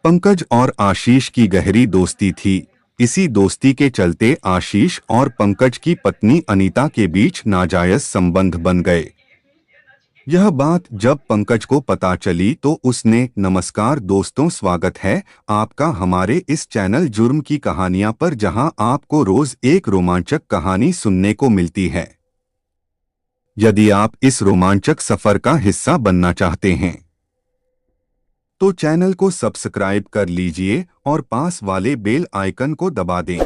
पंकज और आशीष की गहरी दोस्ती थी। इसी दोस्ती के चलते आशीष और पंकज की पत्नी अनीता के बीच नाजायज संबंध बन गए। यह बात जब पंकज को पता चली तो उसने, नमस्कार दोस्तों, स्वागत है आपका हमारे इस चैनल जुर्म की कहानियां पर, जहां आपको रोज एक रोमांचक कहानी सुनने को मिलती है। यदि आप इस रोमांचक सफर का हिस्सा बनना चाहते हैं तो चैनल को सब्सक्राइब कर लीजिए और पास वाले बेल आइकन को दबा दें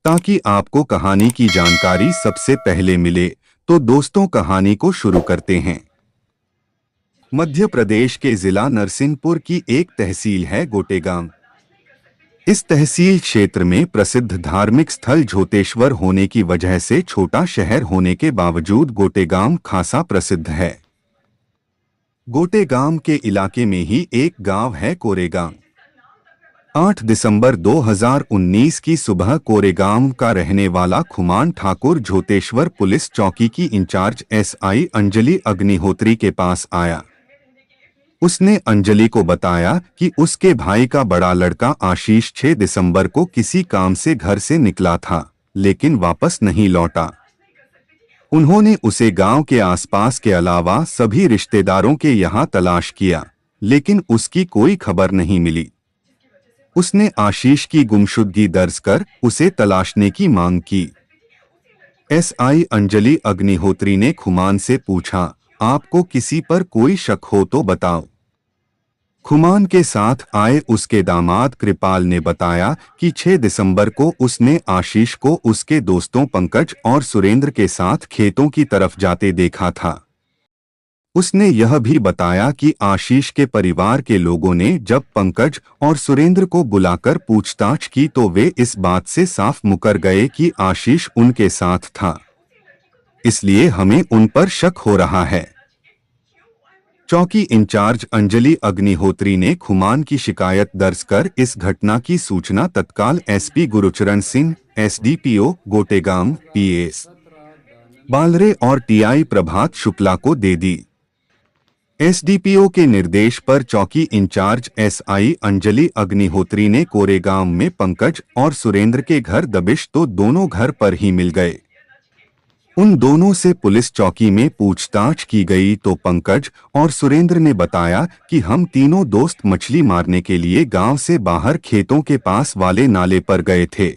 ताकि आपको कहानी की जानकारी सबसे पहले मिले। तो दोस्तों, कहानी को शुरू करते हैं। मध्य प्रदेश के जिला नरसिंहपुर की एक तहसील है गोटेगांव। इस तहसील क्षेत्र में प्रसिद्ध धार्मिक स्थल झोतेश्वर होने की वजह से छोटा शहर होने के बावजूद गोटेगांव खासा प्रसिद्ध है। गोटेगांव के इलाके में ही एक गांव है कोरेगांव। 8 दिसंबर 2019 की सुबह कोरेगांव का रहने वाला खुमान ठाकुर झोतेश्वर पुलिस चौकी की इंचार्ज एसआई अंजलि अग्निहोत्री के पास आया। उसने अंजलि को बताया कि उसके भाई का बड़ा लड़का आशीष 6 दिसंबर को किसी काम से घर से निकला था, लेकिन वापस नहीं लौटा। उन्होंने उसे गांव के आसपास के अलावा सभी रिश्तेदारों के यहाँ तलाश किया, लेकिन उसकी कोई खबर नहीं मिली। उसने आशीष की गुमशुदगी दर्ज कर उसे तलाशने की मांग की। एसआई अंजलि अग्निहोत्री ने खुमान से पूछा, आपको किसी पर कोई शक हो तो बताओ। खुमान के साथ आए उसके दामाद कृपाल ने बताया कि 6 दिसंबर को उसने आशीष को उसके दोस्तों पंकज और सुरेंद्र के साथ खेतों की तरफ जाते देखा था। उसने यह भी बताया कि आशीष के परिवार के लोगों ने जब पंकज और सुरेंद्र को बुलाकर पूछताछ की तो वे इस बात से साफ मुकर गए कि आशीष उनके साथ था, इसलिए हमें उन पर शक हो रहा है। चौकी इंचार्ज अंजलि अग्निहोत्री ने खुमान की शिकायत दर्ज कर इस घटना की सूचना तत्काल SP Gurucharan Singh, SDPO Gotegaon PS Balre और टीआई प्रभात शुक्ला को दे दी। एसडीपीओ के निर्देश पर चौकी इंचार्ज एसआई अंजलि अग्निहोत्री ने कोरेगांव में पंकज और सुरेंद्र के घर दबिश तो दोनों घर पर ही मिल गए। उन दोनों से पुलिस चौकी में पूछताछ की गई तो पंकज और सुरेंद्र ने बताया कि हम तीनों दोस्त मछली मारने के लिए गांव से बाहर खेतों के पास वाले नाले पर गए थे।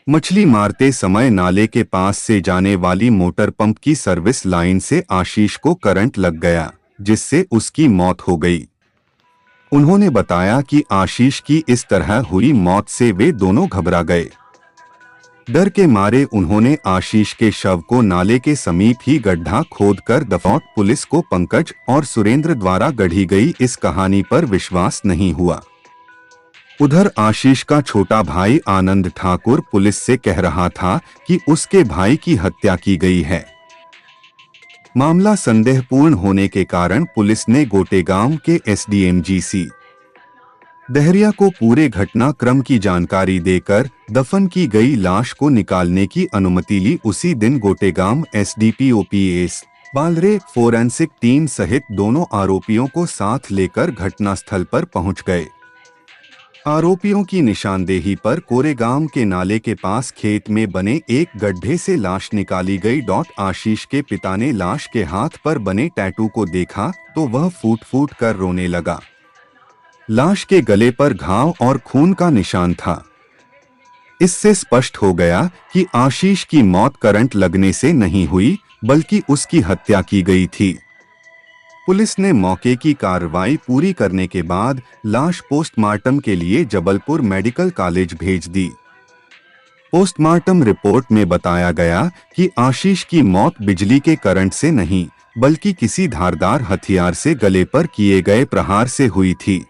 मछली मारते समय नाले के पास से जाने वाली मोटर पंप की सर्विस लाइन से आशीष को करंट लग गया, जिससे उसकी मौत हो गई। उन्होंने बताया कि आशीष की इस तरह हुई मौत से वे दोनों घबरा गए। डर के मारे उन्होंने आशीष के शव को नाले के समीप ही गड्ढा खोदकर दफनाया। पुलिस को पंकज और सुरेंद्र द्वारा गढ़ी गई इस कहानी पर विश्वास नहीं हुआ। उधर आशीष का छोटा भाई आनंद ठाकुर पुलिस से कह रहा था कि उसके भाई की हत्या की गई है। मामला संदेहपूर्ण होने के कारण पुलिस ने गोटेगांव के एसडीएम जीसी दहरिया को पूरे घटनाक्रम की जानकारी देकर दफन की गई लाश को निकालने की अनुमति ली। उसी दिन Gotegaon SDPO PS Balre forensic team सहित दोनों आरोपियों को साथ लेकर घटनास्थल पर पहुंच गए। आरोपियों की निशानदेही पर कोरेगांव के नाले के पास खेत में बने एक गड्ढे से लाश निकाली गई। आशीष के पिता ने लाश के हाथ पर बने टैटू को देखा तो वह फूट फूट कर रोने लगा। लाश के गले पर घाव और खून का निशान था। इससे स्पष्ट हो गया कि आशीष की मौत करंट लगने से नहीं हुई, बल्कि उसकी हत्या की गई थी। पुलिस ने मौके की कार्रवाई पूरी करने के बाद लाश पोस्टमार्टम के लिए जबलपुर मेडिकल कॉलेज भेज दी। पोस्टमार्टम रिपोर्ट में बताया गया कि आशीष की मौत बिजली के करंट से नहीं, बल्कि किसी धारदार हथियार से गले पर किए गए प्रहार से हुई थी।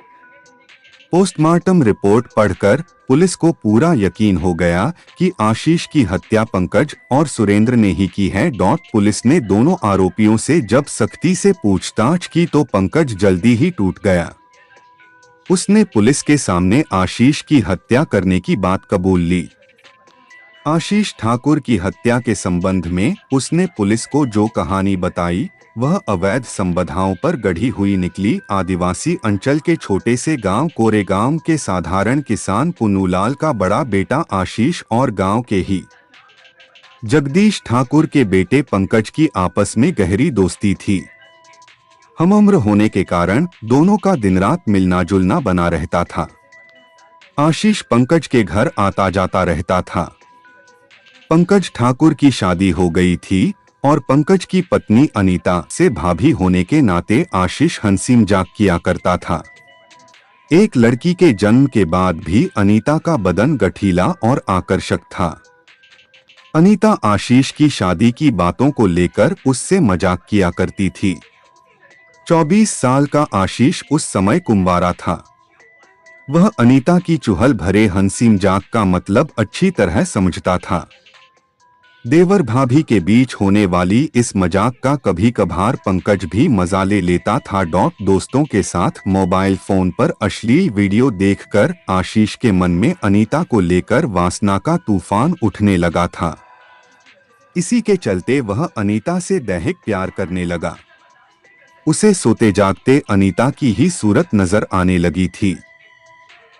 पोस्टमार्टम रिपोर्ट पढ़कर पुलिस को पूरा यकीन हो गया कि आशीष की हत्या पंकज और सुरेंद्र ने ही की है। पुलिस ने दोनों आरोपियों से जब सख्ती से पूछताछ की तो पंकज जल्दी ही टूट गया। उसने पुलिस के सामने आशीष की हत्या करने की बात कबूल ली। आशीष ठाकुर की हत्या के संबंध में उसने पुलिस को जो कहानी बताई वह अवैध संबंधों पर गढ़ी हुई निकली आदिवासी अंचल के छोटे से गांव कोरेगांव के साधारण किसान पुन्नूलाल का बड़ा बेटा आशीष और गांव के ही जगदीश ठाकुर के बेटे पंकज की आपस में गहरी दोस्ती थी। हमउम्र होने के कारण दोनों का दिन रात मिलना जुलना बना रहता था। आशीष पंकज के घर आता जाता रहता था। पंकज ठाकुर की शादी हो गई थी और पंकज की पत्नी अनीता से भाभी होने के नाते आशीष हंसी मजाक किया करता था। एक लड़की के जन्म के बाद भी अनीता का बदन गठीला और आकर्षक था। अनीता आशीष की शादी की बातों को लेकर उससे मजाक किया करती थी। 24 साल का आशीष उस समय कुंवारा था। वह अनीता की चुहल भरे हंसी मजाक का मतलब अच्छी तरह समझता था। देवर भाभी के बीच होने वाली इस मजाक का कभी कभार पंकज भी मजा ले लेता था। दोस्तों के साथ मोबाइल फोन पर अश्लील वीडियो देखकर आशीष के मन में अनीता को लेकर वासना का तूफान उठने लगा था। इसी के चलते वह अनीता से दैहिक प्यार करने लगा। उसे सोते जागते अनीता की ही सूरत नजर आने लगी थी।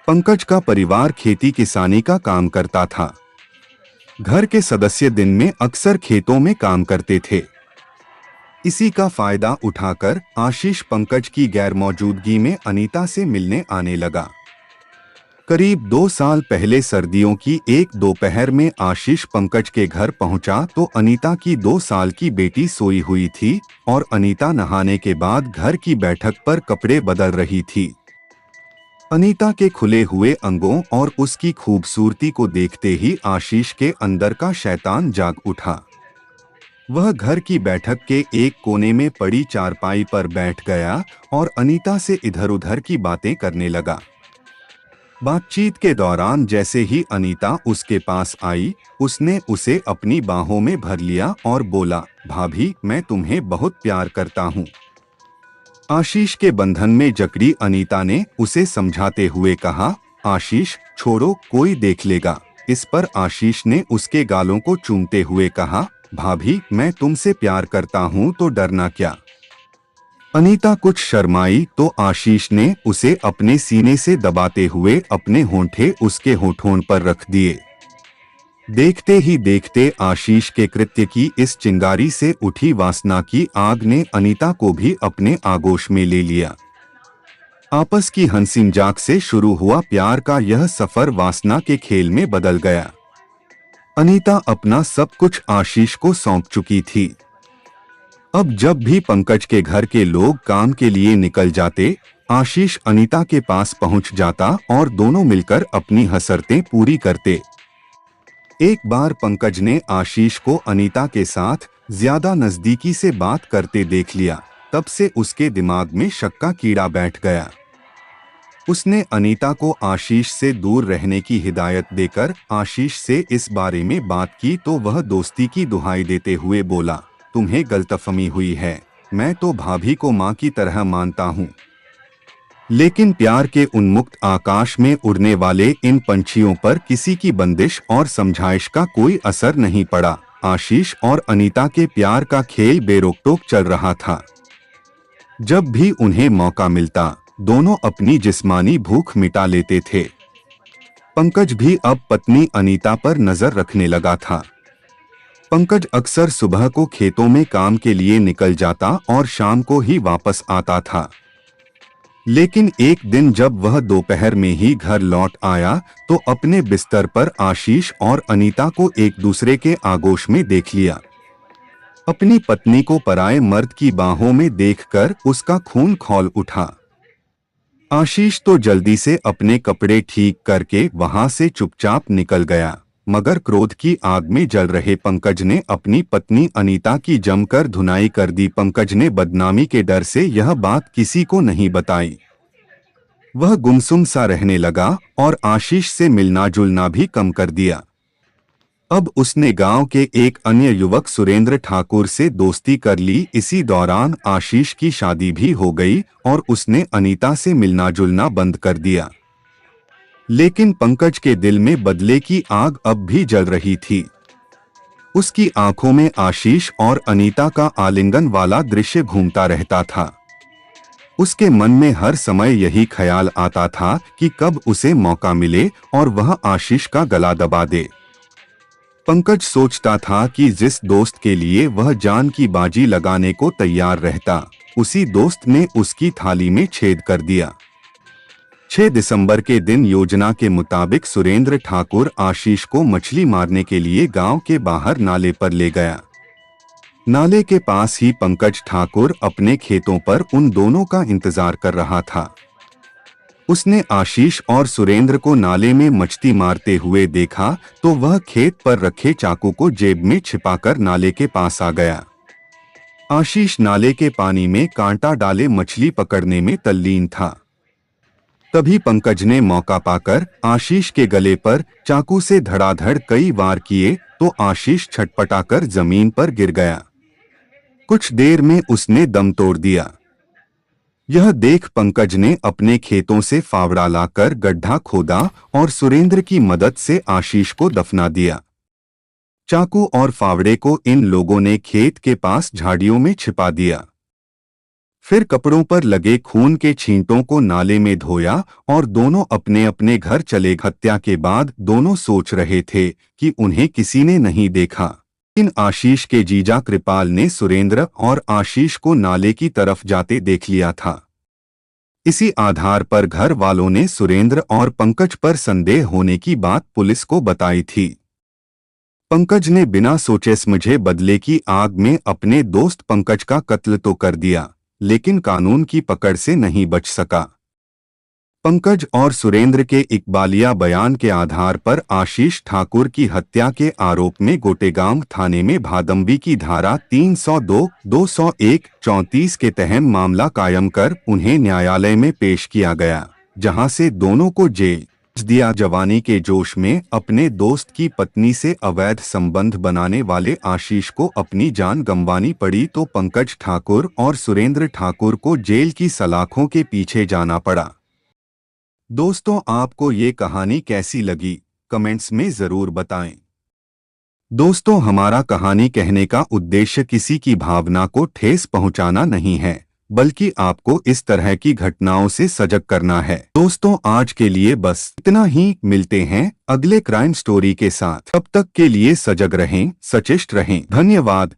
पंकज का परिवार खेती किसानी का काम करता था। घर के सदस्य दिन में अक्सर खेतों में काम करते थे। इसी का फायदा उठाकर आशीष पंकज की गैर मौजूदगी में अनीता से मिलने आने लगा। करीब 2 साल पहले सर्दियों की एक दोपहर में आशीष पंकज के घर पहुंचा तो अनीता की 2 साल की बेटी सोई हुई थी और अनीता नहाने के बाद घर की बैठक पर कपड़े बदल रही थी। अनीता के खुले हुए अंगों और उसकी खूबसूरती को देखते ही आशीष के अंदर का शैतान जाग उठा। वह घर की बैठक के एक कोने में पड़ी चारपाई पर बैठ गया और अनीता से इधर-उधर की बातें करने लगा। बातचीत के दौरान जैसे ही अनीता उसके पास आई, उसने उसे अपनी बाहों में भर लिया और बोला, भाभी मैं तुम्हें बहुत प्यार करता हूँ। आशीष के बंधन में जकड़ी अनीता ने उसे समझाते हुए कहा, आशीष छोड़ो कोई देख लेगा। इस पर आशीष ने उसके गालों को चूमते हुए कहा, भाभी मैं तुमसे प्यार करता हूँ तो डरना क्या। अनीता कुछ शर्माई तो आशीष ने उसे अपने सीने से दबाते हुए अपने होंठे उसके होठों पर रख दिए। देखते ही देखते आशीष के कृत्य की इस चिंगारी से उठी वासना की आग ने अनीता को भी अपने आगोश में ले लिया। आपस की हंसी मजाक से शुरू हुआ प्यार का यह सफर वासना के खेल में बदल गया। अनीता अपना सब कुछ आशीष को सौंप चुकी थी। अब जब भी पंकज के घर के लोग काम के लिए निकल जाते, आशीष अनीता के पास पहुंच जाता और दोनों मिलकर अपनी हसरतें पूरी करते। एक बार पंकज ने आशीष को अनीता के साथ ज्यादा नजदीकी से बात करते देख लिया। तब से उसके दिमाग में शक का कीड़ा बैठ गया। उसने अनीता को आशीष से दूर रहने की हिदायत देकर आशीष से इस बारे में बात की तो वह दोस्ती की दुहाई देते हुए बोला, तुम्हें गलतफहमी हुई है, मैं तो भाभी को माँ की तरह मानता हूँ। लेकिन प्यार के उन्मुक्त आकाश में उड़ने वाले इन पंछियों पर किसी की बंदिश और समझाइश का कोई असर नहीं पड़ा। आशीष और अनीता के प्यार का खेल बेरोक-टोक चल रहा था। जब भी उन्हें मौका मिलता, दोनों अपनी जिस्मानी भूख मिटा लेते थे। पंकज भी अब पत्नी अनीता पर नजर रखने लगा था। पंकज अक्सर सुबह को खेतों में काम के लिए निकल जाता और शाम को ही वापस आता था। लेकिन एक दिन जब वह दोपहर में ही घर लौट आया तो अपने बिस्तर पर आशीष और अनीता को एक दूसरे के आगोश में देख लिया। अपनी पत्नी को पराये मर्द की बाहों में देखकर उसका खून खौल उठा। आशीष तो जल्दी से अपने कपड़े ठीक करके वहां से चुपचाप निकल गया, मगर क्रोध की आग में जल रहे पंकज ने अपनी पत्नी अनीता की जमकर धुनाई कर दी। पंकज ने बदनामी के डर से यह बात किसी को नहीं बताई। वह गुमसुम सा रहने लगा और आशीष से मिलना जुलना भी कम कर दिया। अब उसने गांव के एक अन्य युवक सुरेंद्र ठाकुर से दोस्ती कर ली। इसी दौरान आशीष की शादी भी हो गई और उसने अनीता से मिलना जुलना बंद कर दिया। लेकिन पंकज के दिल में बदले की आग अब भी जल रही थी। उसकी आंखों में आशीष और अनीता का आलिंगन वाला दृश्य घूमता रहता था। उसके मन में हर समय यही ख्याल आता था कि कब उसे मौका मिले और वह आशीष का गला दबा दे। पंकज सोचता था कि जिस दोस्त के लिए वह जान की बाजी लगाने को तैयार रहता, उसी दोस्त ने उसकी थाली में छेद कर दिया। 6 दिसंबर के दिन योजना के मुताबिक सुरेंद्र ठाकुर आशीष को मछली मारने के लिए गांव के बाहर नाले पर ले गया। नाले के पास ही पंकज ठाकुर अपने खेतों पर उन दोनों का इंतजार कर रहा था। उसने आशीष और सुरेंद्र को नाले में मछली मारते हुए देखा तो वह खेत पर रखे चाकू को जेब में छिपाकर नाले के पास आ गया। आशीष नाले के पानी में कांटा डाले मछली पकड़ने में तल्लीन था। तभी पंकज ने मौका पाकर आशीष के गले पर चाकू से धड़ाधड़ कई वार किए तो आशीष छटपटाकर जमीन पर गिर गया। कुछ देर में उसने दम तोड़ दिया। यह देख पंकज ने अपने खेतों से फावड़ा लाकर गड्ढा खोदा और सुरेंद्र की मदद से आशीष को दफना दिया। चाकू और फावड़े को इन लोगों ने खेत के पास झाड़ियों में छिपा दिया। फिर कपड़ों पर लगे खून के छींटों को नाले में धोया और दोनों अपने अपने घर चले। हत्या के बाद दोनों सोच रहे थे कि उन्हें किसी ने नहीं देखा, लेकिन आशीष के जीजा कृपाल ने सुरेंद्र और आशीष को नाले की तरफ जाते देख लिया था। इसी आधार पर घर वालों ने सुरेंद्र और पंकज पर संदेह होने की बात पुलिस को बताई थी। पंकज ने बिना सोचे समझे बदले की आग में अपने दोस्त पंकज का कत्ल तो कर दिया, लेकिन कानून की पकड़ से नहीं बच सका। पंकज और सुरेंद्र के इकबालिया बयान के आधार पर आशीष ठाकुर की हत्या के आरोप में गोटेगांव थाने में भादंबी की धारा 302, 201, 34 के तहत मामला कायम कर उन्हें न्यायालय में पेश किया गया, जहां से दोनों को जेल दिया। जवानी के जोश में अपने दोस्त की पत्नी से अवैध संबंध बनाने वाले आशीष को अपनी जान गंवानी पड़ी तो पंकज ठाकुर और सुरेंद्र ठाकुर को जेल की सलाखों के पीछे जाना पड़ा। दोस्तों, आपको ये कहानी कैसी लगी कमेंट्स में जरूर बताएं। दोस्तों, हमारा कहानी कहने का उद्देश्य किसी की भावना को ठेस पहुंचाना नहीं है, बल्कि आपको इस तरह की घटनाओं से सजग करना है। दोस्तों, आज के लिए बस इतना ही। मिलते हैं अगले क्राइम स्टोरी के साथ। तब तक के लिए सजग रहें, सचेष्ट रहें। धन्यवाद।